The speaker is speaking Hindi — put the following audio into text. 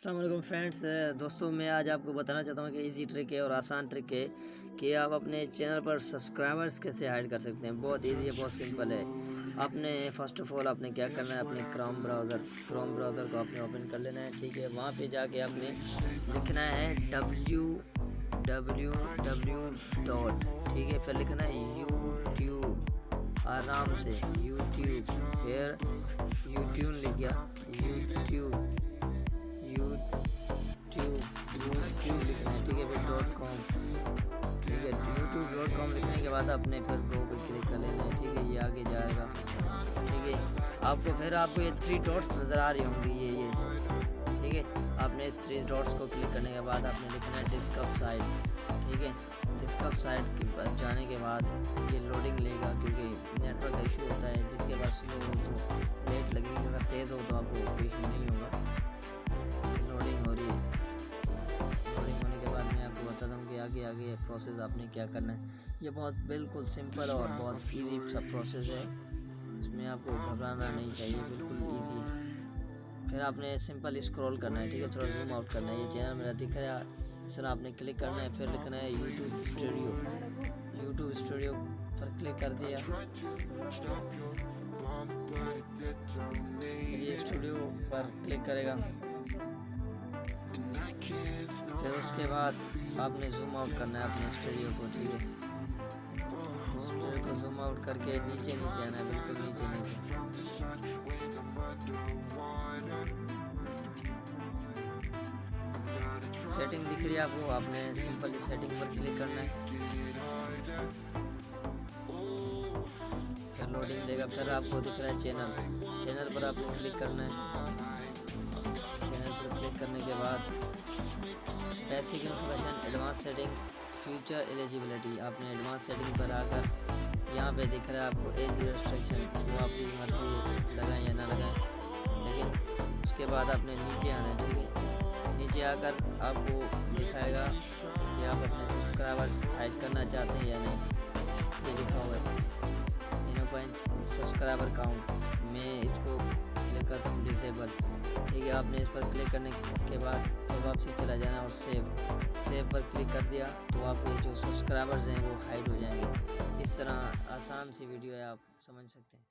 अस्सलाम वालेकुम फ्रेंड्स। दोस्तों मैं आज आपको बताना चाहता हूँ कि इजी ट्रिक है और आसान ट्रिक है कि आप अपने चैनल पर सब्सक्राइबर्स कैसे ऐड कर सकते हैं। बहुत इजी है, बहुत सिंपल है। आपने फ़र्स्ट ऑफ़ ऑल आपने क्या करना है, अपने क्रोम ब्राउज़र को आपने ओपन कर लेना है। ठीक है, वहाँ पे जाके आपने लिखना है www डॉट, ठीक है, फिर लिखना है यूट्यूब, आराम से यूट्यूब, फिर यूट्यूब लिख गया, यूट्यूब लिखना है। ठीक है, फिर .com, ठीक है, youtube.com लिखने के बाद आपने फिर गो पे क्लिक कर लेना है। ठीक है, ये आगे जाएगा। ठीक है, आपको ये 3 डॉट्स नज़र आ रही होंगी, ये ठीक है। आपने इस 3 डॉट्स को क्लिक करने के बाद आपने लिखना है डिस्कवर साइट। ठीक है, डिस्कवर साइट के पास जाने के बाद ये लोडिंग लेगा, क्योंकि नेटवर्क का इशू होता है। जिसके पास स्लो हो तो नेट लगेगी, अगर तेज़ हो तो आपको कोई इशू नहीं होगा। लोडिंग हो रही है। लोडिंग होने के बाद मैं आपको बताता हूँ कि आगे प्रोसेस आपने क्या करना है। ये बहुत बिल्कुल सिंपल और बहुत ईजी सा प्रोसेस है, इसमें आपको घबराना नहीं चाहिए, बिल्कुल ईजी। फिर आपने सिंपल स्क्रॉल करना है। ठीक है, थोड़ा जूम आउट करना है। ये चैनल मेरा दिख रहा है, इस तरह आपने क्लिक करना है। फिर लिखना है यूट्यूब स्टूडियो पर क्लिक कर दिया। ये स्टूडियो पर क्लिक करेगा। फिर उसके बाद आपने जूम आउट करना है अपने स्टूडियो को। ठीक है, स्टूडियो को जूम आउट करके नीचे आना है, बिल्कुल नीचे। सेटिंग दिख रही है आपको, आपने सिंपल सेटिंग पर क्लिक करना है। फिर लोडिंग लेगा। फिर आपको दिख रहा है चैनल पर आपको क्लिक करना है। चैनल पर क्लिक करने के बाद basic information, advance setting, future eligibility, आपने एडवांस सेटिंग पर आकर यहाँ पे दिख रहा है आपको एज रिस्ट्रिक्शन, जो आपकी मर्जी लगाएं या ना लगाएं। लेकिन उसके बाद आपने नीचे आना है। ठीक है, नीचे आकर आपको दिखाएगा कि आप अपने सब्सक्राइबर्स हाइड करना चाहते हैं या नहीं। ये लिखा हुआ है सब्सक्राइबर काउंट, मैं इसको क्लिक करता हूँ डिसेबल। ठीक है, आपने इस पर क्लिक करने के बाद फिर वापसी चला जाना और सेव पर क्लिक कर दिया तो आपके जो सब्सक्राइबर्स हैं वो हाइड हो जाएंगे। इस तरह आसान सी वीडियो है, आप समझ सकते हैं।